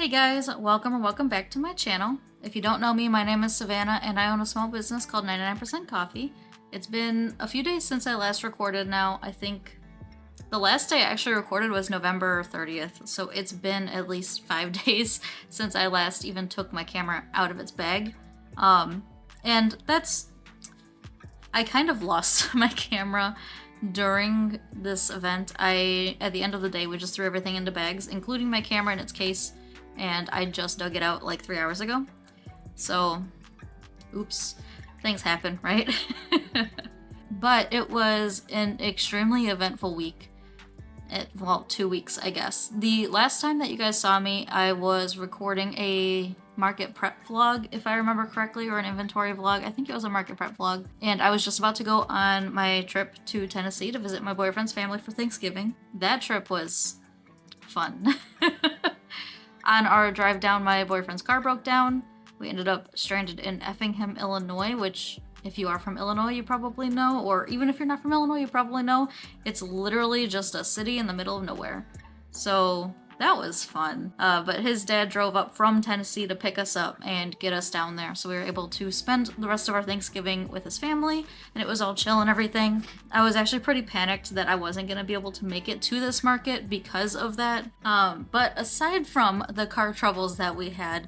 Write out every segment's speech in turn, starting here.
Hey guys, welcome or welcome back to my channel. If you don't know me, my name is Savannah and I own a small business called 99% Coffee. It's been a few days since I last recorded now. I think the last day I actually recorded was November 30th, so it's been at least 5 days since I last even took my camera out of its bag. And I kind of lost my camera during this event. At the end of the day, we just threw everything into bags, including my camera in its case, and I just dug it out like 3 hours ago. So, oops, things happen, right? But it was an extremely eventful week. Well, 2 weeks, I guess. The last time that you guys saw me, I was recording a market prep vlog, if I remember correctly, or an inventory vlog. I think it was a market prep vlog. And I was just about to go on my trip to Tennessee to visit my boyfriend's family for Thanksgiving. That trip was fun. On our drive down, my boyfriend's car broke down. We ended up stranded in Effingham, Illinois, which if you are from Illinois, you probably know, or even if you're not from Illinois, you probably know, it's literally just a city in the middle of nowhere. So that was fun. But his dad drove up from Tennessee to pick us up and get us down there. So we were able to spend the rest of our Thanksgiving with his family, and it was all chill and everything. I was actually pretty panicked that I wasn't going to be able to make it to this market because of that. But aside from the car troubles that we had,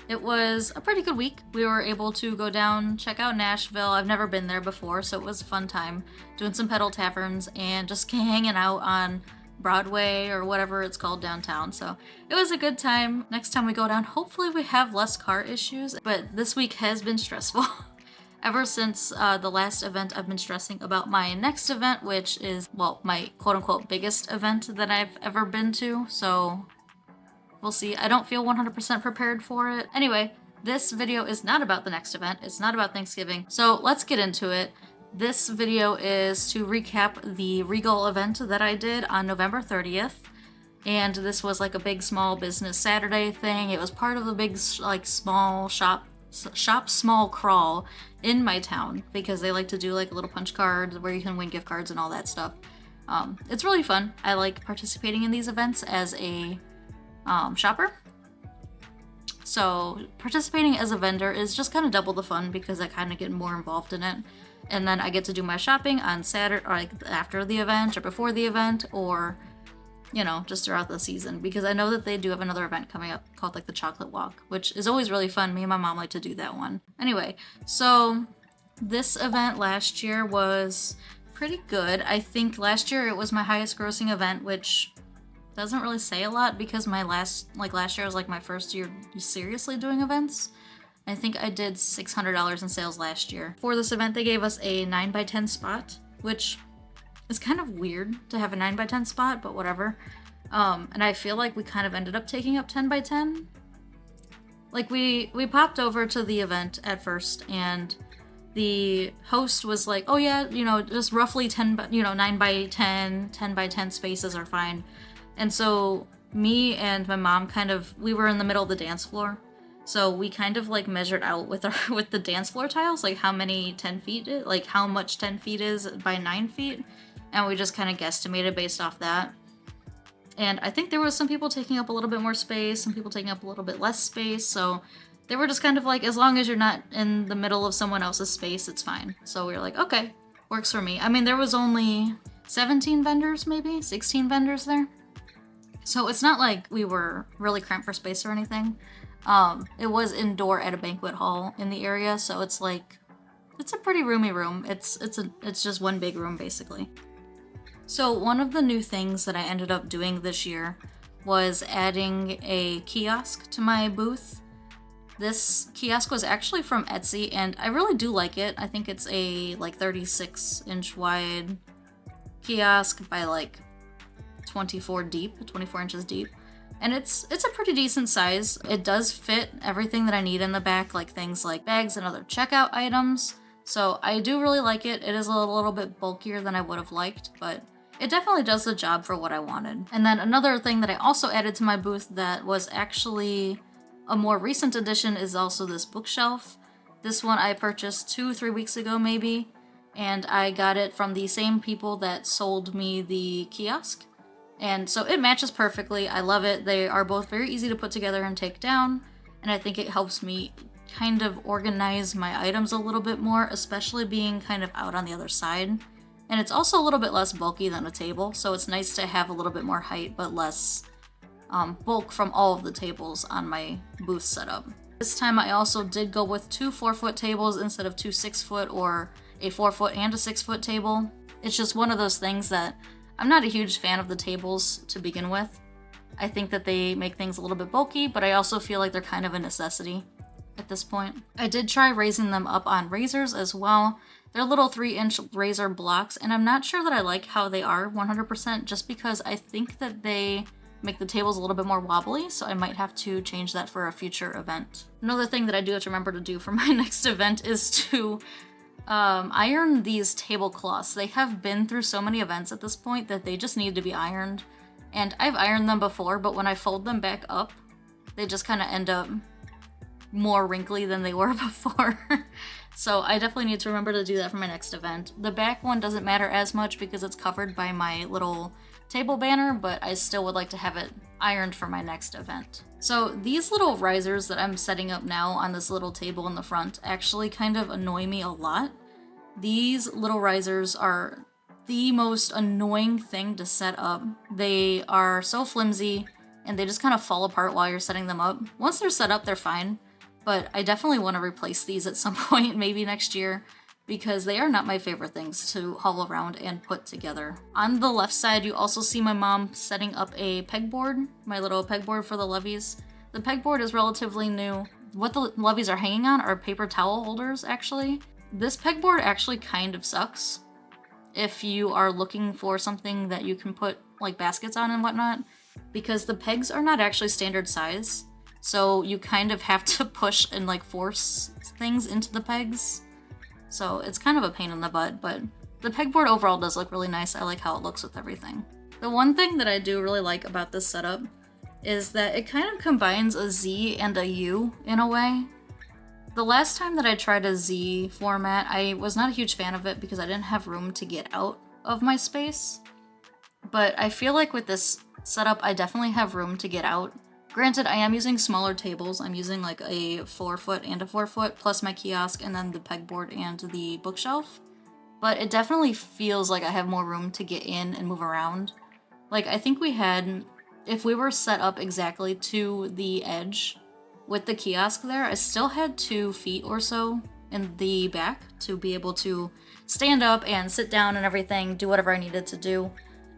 it was a pretty good week. We were able to go down, check out Nashville. I've never been there before, so it was a fun time doing some pedal taverns and just hanging out on Broadway or whatever it's called downtown. So it was a good time. Next time we go down, hopefully we have less car issues, but this week has been stressful. Ever since the last event, I've been stressing about my next event, which is, well, my quote-unquote biggest event that I've ever been to, so we'll see. I don't feel 100% prepared for it. Anyway, this video is not about the next event. It's not about Thanksgiving. So let's get into it. This video is to recap the Regal event that I did on November 30th. And this was like a big small business Saturday thing. It was part of a big like small shop small crawl in my town because they like to do like little punch cards where you can win gift cards and all that stuff. It's really fun. I like participating in these events as a shopper. So participating as a vendor is just kind of double the fun because I kind of get more involved in it. And then I get to do my shopping on Saturday, or like after the event or before the event, or, you know, just throughout the season, because I know that they do have another event coming up called like the Chocolate Walk, which is always really fun. Me and my mom like to do that one. Anyway, so this event last year was pretty good. I think last year it was my highest grossing event, which doesn't really say a lot because last year was like my first year seriously doing events. I think I did $600 in sales last year. For this event, they gave us a 9x10 spot, which is kind of weird to have a 9x10 spot, but whatever. And I feel like we kind of ended up taking up 10x10. Like we popped over to the event at first, and the host was like, oh yeah, you know, just roughly 9x10, 10x10 spaces are fine. And so me and my mom we were in the middle of the dance floor. So we kind of like measured out with the dance floor tiles, like how many 10 feet, like how much 10 feet is by 9 feet. And we just kind of guesstimated based off that. And I think there was some people taking up a little bit more space, some people taking up a little bit less space. So they were just kind of like, as long as you're not in the middle of someone else's space, it's fine. So we were like, okay, works for me. I mean, there was only 17 vendors, maybe 16 vendors there. So it's not like we were really cramped for space or anything. It was indoor at a banquet hall in the area, so it's like, it's a pretty roomy room. It's just one big room basically. So one of the new things that I ended up doing this year was adding a kiosk to my booth. This kiosk was actually from Etsy, and I really do like it. I think it's a like 36-inch wide kiosk by like 24 inches deep. And it's a pretty decent size. It does fit everything that I need in the back, like things like bags and other checkout items. So I do really like it. It is a little bit bulkier than I would have liked, but it definitely does the job for what I wanted. And then another thing that I also added to my booth that was actually a more recent addition is also this bookshelf. This one I purchased 2-3 weeks ago maybe, and I got it from the same people that sold me the kiosk. And so it matches perfectly. I love it. They are both very easy to put together and take down, and I think it helps me kind of organize my items a little bit more, especially being kind of out on the other side. And it's also a little bit less bulky than a table, so it's nice to have a little bit more height but less bulk from all of the tables on my booth setup. This time I also did go with 2 4-foot tables instead of 2 6-foot or a 4-foot and a 6-foot table. It's just one of those things that I'm not a huge fan of the tables to begin with. I think that they make things a little bit bulky, but I also feel like they're kind of a necessity at this point. I did try raising them up on razors as well. They're little 3-inch razor blocks, and I'm not sure that I like how they are 100% just because I think that they make the tables a little bit more wobbly, so I might have to change that for a future event. Another thing that I do have to remember to do for my next event is to iron these tablecloths. They have been through so many events at this point that they just need to be ironed. And I've ironed them before, but when I fold them back up, they just kind of end up more wrinkly than they were before. So I definitely need to remember to do that for my next event. The back one doesn't matter as much because it's covered by my little table banner, but I still would like to have it ironed for my next event. So these little risers that I'm setting up now on this little table in the front actually kind of annoy me a lot. These little risers are the most annoying thing to set up. They are so flimsy and they just kind of fall apart while you're setting them up. Once they're set up, they're fine, but I definitely want to replace these at some point, maybe next year, because they are not my favorite things to haul around and put together. On the left side, you also see my mom setting up a pegboard, my little pegboard for the Loveys. The pegboard is relatively new. What the Loveys are hanging on are paper towel holders, actually. This pegboard actually kind of sucks if you are looking for something that you can put like baskets on and whatnot, because the pegs are not actually standard size. So you kind of have to push and like force things into the pegs. So it's kind of a pain in the butt, but the pegboard overall does look really nice. I like how it looks with everything. The one thing that I do really like about this setup is that it kind of combines a Z and a U in a way. The last time that I tried a Z format, I was not a huge fan of it because I didn't have room to get out of my space. But I feel like with this setup, I definitely have room to get out. Granted, I am using smaller tables. I'm using like a 4-foot and a 4-foot, plus my kiosk, and then the pegboard and the bookshelf. But it definitely feels like I have more room to get in and move around. Like, I think we had, if we were set up exactly to the edge with the kiosk there, I still had 2 feet or so in the back to be able to stand up and sit down and everything, do whatever I needed to do.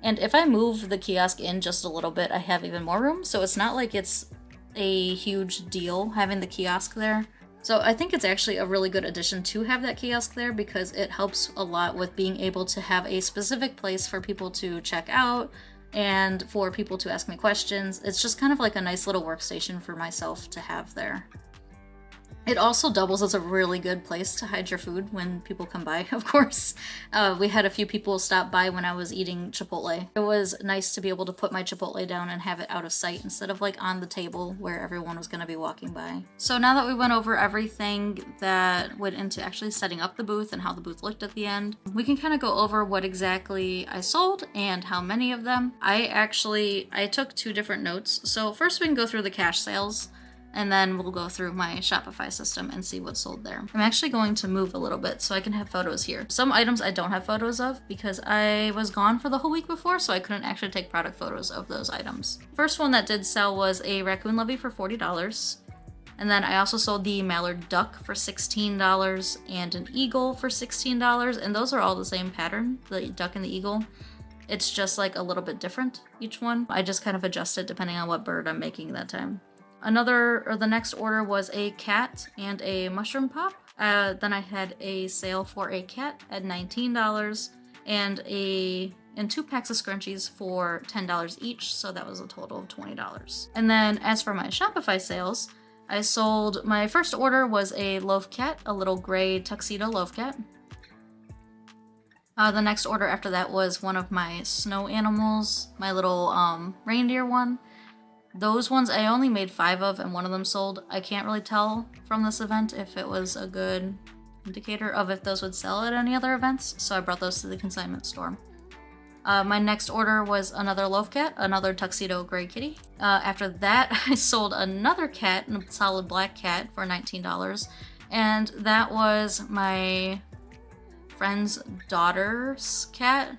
And if I move the kiosk in just a little bit, I have even more room, so it's not like it's a huge deal having the kiosk there. So I think it's actually a really good addition to have that kiosk there because it helps a lot with being able to have a specific place for people to check out and for people to ask me questions. It's just kind of like a nice little workstation for myself to have there. It also doubles as a really good place to hide your food when people come by, of course. We had a few people stop by when I was eating Chipotle. It was nice to be able to put my Chipotle down and have it out of sight instead of like on the table where everyone was going to be walking by. So now that we went over everything that went into actually setting up the booth and how the booth looked at the end, we can kind of go over what exactly I sold and how many of them. I took 2 different notes. So first we can go through the cash sales, and then we'll go through my Shopify system and see what's sold there. I'm actually going to move a little bit so I can have photos here. Some items I don't have photos of because I was gone for the whole week before, so I couldn't actually take product photos of those items. First one that did sell was a raccoon lovey for $40. And then I also sold the mallard duck for $16 and an eagle for $16. And those are all the same pattern, the duck and the eagle. It's just like a little bit different, each one. I just kind of adjust it depending on what bird I'm making that time. The next order was a cat and a mushroom pop. Then I had a sale for a cat at $19 and 2 packs of scrunchies for $10 each, so that was a total of $20. And then as for my Shopify sales, I sold, my first order was a loaf cat, a little gray tuxedo loaf cat. The next order after that was one of my snow animals, my little reindeer one. Those ones I only made 5 of and one of them sold. I can't really tell from this event if it was a good indicator of if those would sell at any other events, so I brought those to the consignment store. My next order was another loaf cat, another tuxedo gray kitty. After that, I sold another cat, a solid black cat, for $19. And that was my friend's daughter's cat.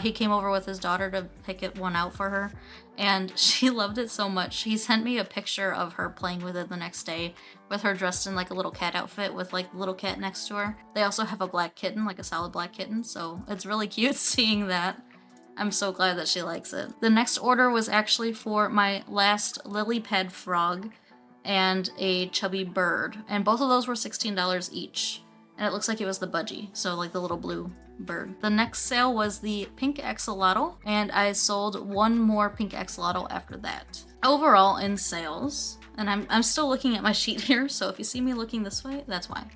He came over with his daughter to pick one out for her, and she loved it so much. He sent me a picture of her playing with it the next day, with her dressed in like a little cat outfit with like the little cat next to her. They also have a black kitten, like a solid black kitten, so it's really cute seeing that. I'm so glad that she likes it. The next order was actually for my last lily pad frog and a chubby bird, and both of those were $16 each. And it looks like it was the budgie, so like the little blue bird. The next sale was the pink axolotl, and I sold one more pink axolotl after that. Overall in sales, and I'm still looking at my sheet here, so if you see me looking this way, that's why.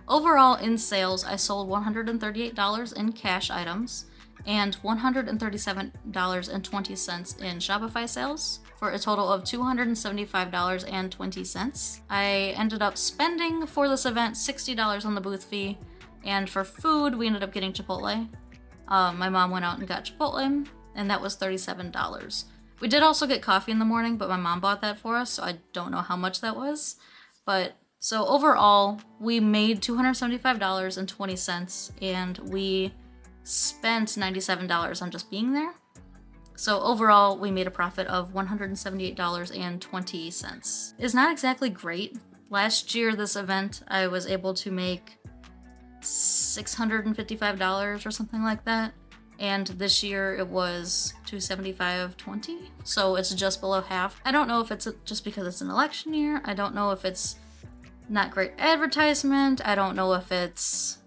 Overall in sales, I sold $138 in cash items and $137.20 in Shopify sales, for a total of $275.20. I ended up spending for this event $60 on the booth fee, and for food, we ended up getting Chipotle. My mom went out and got Chipotle, and that was $37. We did also get coffee in the morning, but my mom bought that for us, so I don't know how much that was. But so overall, we made $275.20, and we spent $97 on just being there. So overall, we made a profit of $178.20. It's not exactly great. Last year, this event, I was able to make $655 or something like that. And this year it was $275.20. So it's just below half. I don't know if it's just because it's an election year. I don't know if it's not great advertisement. I don't know if it's,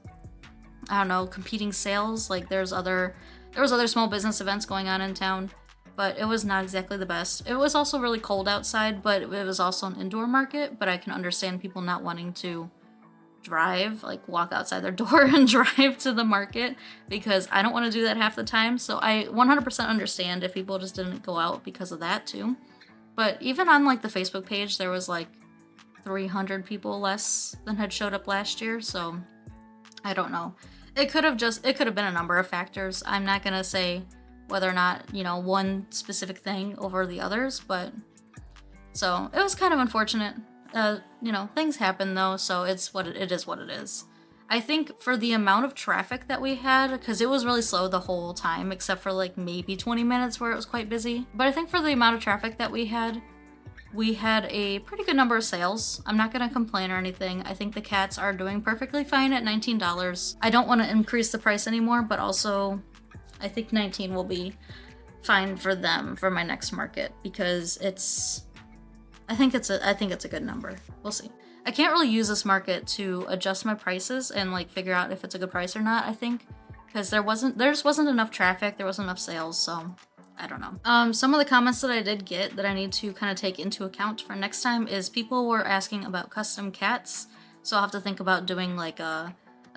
competing sales. Like there was other small business events going on in town, but it was not exactly the best. It was also really cold outside, but it was also an indoor market, but I can understand people not wanting to walk outside their door and drive to the market, because I don't want to do that half the time. So I 100% understand if people just didn't go out because of that too. But even on like the Facebook page, there was like 300 people less than had showed up last year. So I don't know. It could have been a number of factors. I'm not gonna say whether or not, one specific thing over the others, but so it was kind of unfortunate. Things happen though, so it is what it is. I think for the amount of traffic that we had, because it was really slow the whole time, except for like maybe 20 minutes where it was quite busy. But I think for the amount of traffic that we had a pretty good number of sales. I'm not gonna complain or anything. I think the cats are doing perfectly fine at $19. I don't want to increase the price anymore, but also I think 19 will be fine for them for my next market, because I think it's a good number. We'll see. I can't really use this market to adjust my prices and like figure out if it's a good price or not, I think, because there just wasn't enough traffic, there wasn't enough sales, so I don't know. Some of the comments that I did get that I need to kind of take into account for next time is people were asking about custom cats. So I'll have to think about doing like a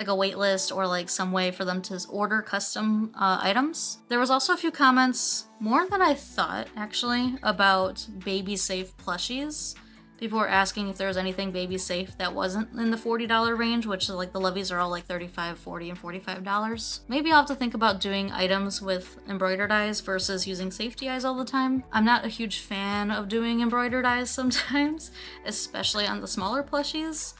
wait list or like some way for them to order custom items. There was also a few comments, more than I thought actually, about baby safe plushies. People were asking if there was anything baby safe that wasn't in the $40 range, which is like the Loveys are all like $35, $40, and $45. Maybe I'll have to think about doing items with embroidered eyes versus using safety eyes all the time. I'm not a huge fan of doing embroidered eyes sometimes, especially on the smaller plushies,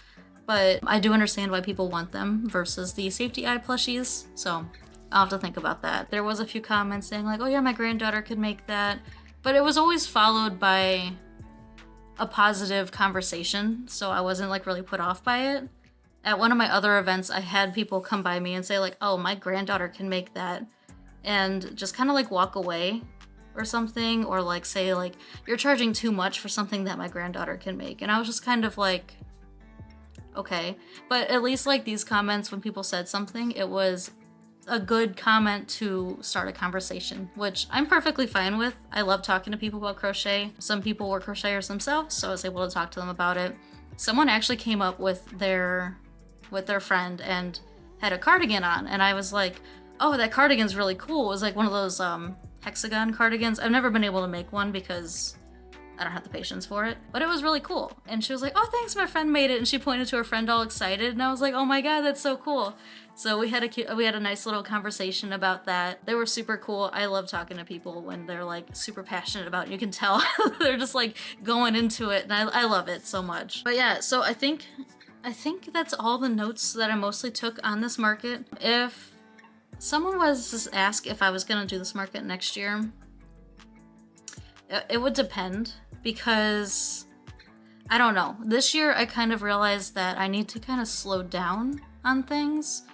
but I do understand why people want them versus the safety eye plushies, so I'll have to think about that. There was a few comments saying like, oh yeah, my granddaughter could make that, but it was always followed by a positive conversation, so I wasn't like really put off by it. At one of my other events, I had people come by me and say like, oh, my granddaughter can make that, and just kind of like walk away or something, or like say like, you're charging too much for something that my granddaughter can make. And I was just kind of like, okay. But at least like these comments, when people said something, it was a good comment to start a conversation, which I'm perfectly fine with. I love talking to people about crochet. Some people were crocheters themselves, so I was able to talk to them about it. Someone actually came up with their friend and had a cardigan on, and I was like, oh, that cardigan's really cool. It was like one of those hexagon cardigans. I've never been able to make one because I don't have the patience for it. But it was really cool. And she was like, oh, thanks, my friend made it. And she pointed to her friend all excited. And I was like, oh my God, that's so cool. So we had a nice little conversation about that. They were super cool. I love talking to people when they're like super passionate about it. You can tell they're just like going into it, and I love it so much. But yeah, so I think that's all the notes that I mostly took on this market. If someone was to ask if I was gonna do this market next year, it would depend, because I don't know. This year I kind of realized that I need to kind of slow down on things,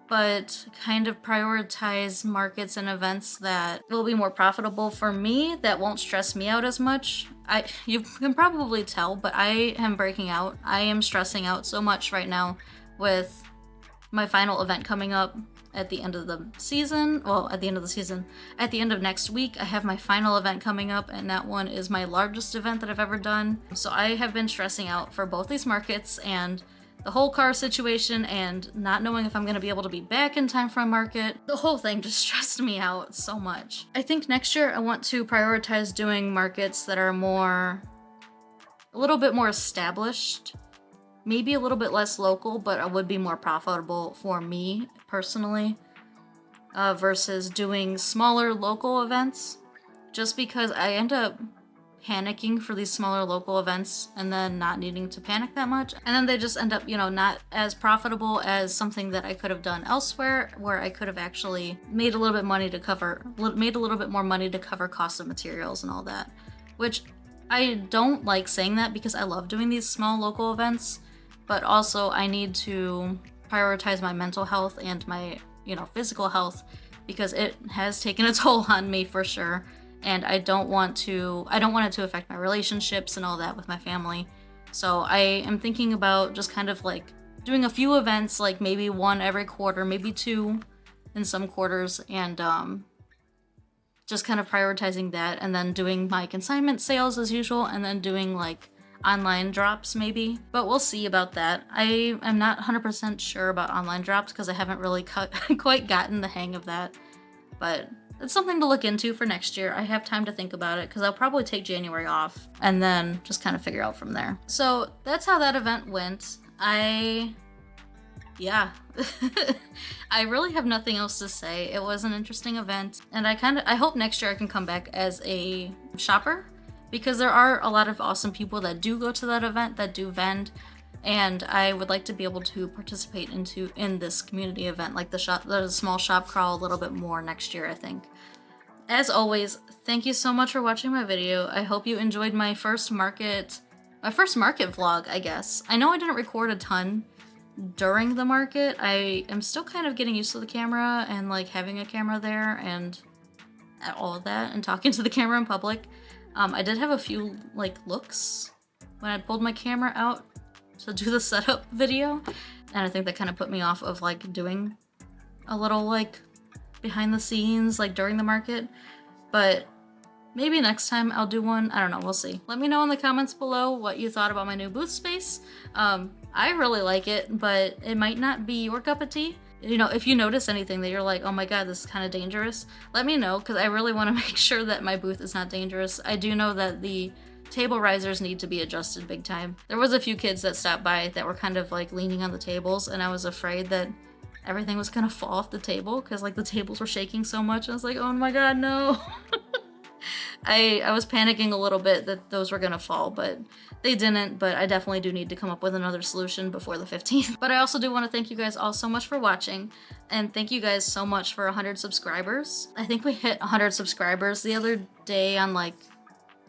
but kind of prioritize markets and events that will be more profitable for me, that won't stress me out as much. You can probably tell, but I am breaking out. I am stressing out so much right now with my final event coming up at the end of the season. Well, at the end of the season. At the end of next week, I have my final event coming up, and that one is my largest event that I've ever done. So I have been stressing out for both these markets, and the whole car situation, and not knowing if I'm going to be able to be back in time for a market. The whole thing just stressed me out so much. I think next year I want to prioritize doing markets that are a little bit more established, maybe a little bit less local, but would be more profitable for me personally, versus doing smaller local events, just because I end up panicking for these smaller local events and then not needing to panic that much, and then they just end up, not as profitable as something that I could have done elsewhere, where I could have actually made a little bit more money to cover cost of materials and all that. Which I don't like saying that, because I love doing these small local events, but also I need to prioritize my mental health and my physical health, because it has taken a toll on me for sure. And I don't want it to affect my relationships and all that with my family. So I am thinking about just kind of like doing a few events, like maybe one every quarter, maybe two in some quarters, and just kind of prioritizing that, and then doing my consignment sales as usual, and then doing like online drops maybe. But we'll see about that. I am not 100% sure about online drops, because I haven't really quite gotten the hang of that. But it's something to look into for next year. I have time to think about it, because I'll probably take January off and then just kind of figure out from there. So that's how that event went. Yeah, I really have nothing else to say. It was an interesting event, and I hope next year I can come back as a shopper, because there are a lot of awesome people that do go to that event, that do vend, and I would like to be able to participate in this community event, like the small shop crawl, a little bit more next year, I think. As always, thank you so much for watching my video. I hope you enjoyed my first market vlog, I guess. I know I didn't record a ton during the market. I am still kind of getting used to the camera and like having a camera there and all of that, and talking to the camera in public. I did have a few like looks when I pulled my camera out to do the setup video, and I think that kind of put me off of like doing a little like behind the scenes like during the market. But maybe next time I'll do one. I don't know, we'll see. Let me know in the comments below what you thought about my new booth space. I really like it, but it might not be your cup of tea. If you notice anything that you're like, oh my god, this is kind of dangerous, let me know, because I really want to make sure that my booth is not dangerous. I do know that the table risers need to be adjusted big time. There was a few kids that stopped by that were kind of like leaning on the tables, and I was afraid that everything was gonna fall off the table, because like the tables were shaking so much. I was like, oh my god, no. I was panicking a little bit that those were gonna fall, but they didn't. But I definitely do need to come up with another solution before the 15th. But I also do want to thank you guys all so much for watching, and thank you guys so much for 100 subscribers. I think we hit 100 subscribers the other day on like,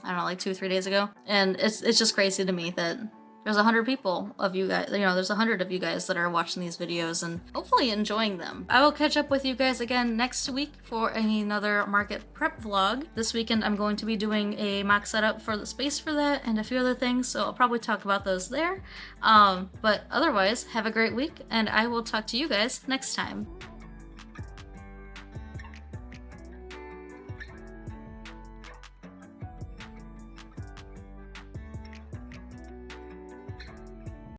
I don't know, like 2 or 3 days ago. And it's just crazy to me that there's 100 people of you guys, there's 100 of you guys that are watching these videos and hopefully enjoying them. I will catch up with you guys again next week for another market prep vlog. This weekend I'm going to be doing a mock setup for the space for that and a few other things, so I'll probably talk about those there. But otherwise, have a great week, and I will talk to you guys next time.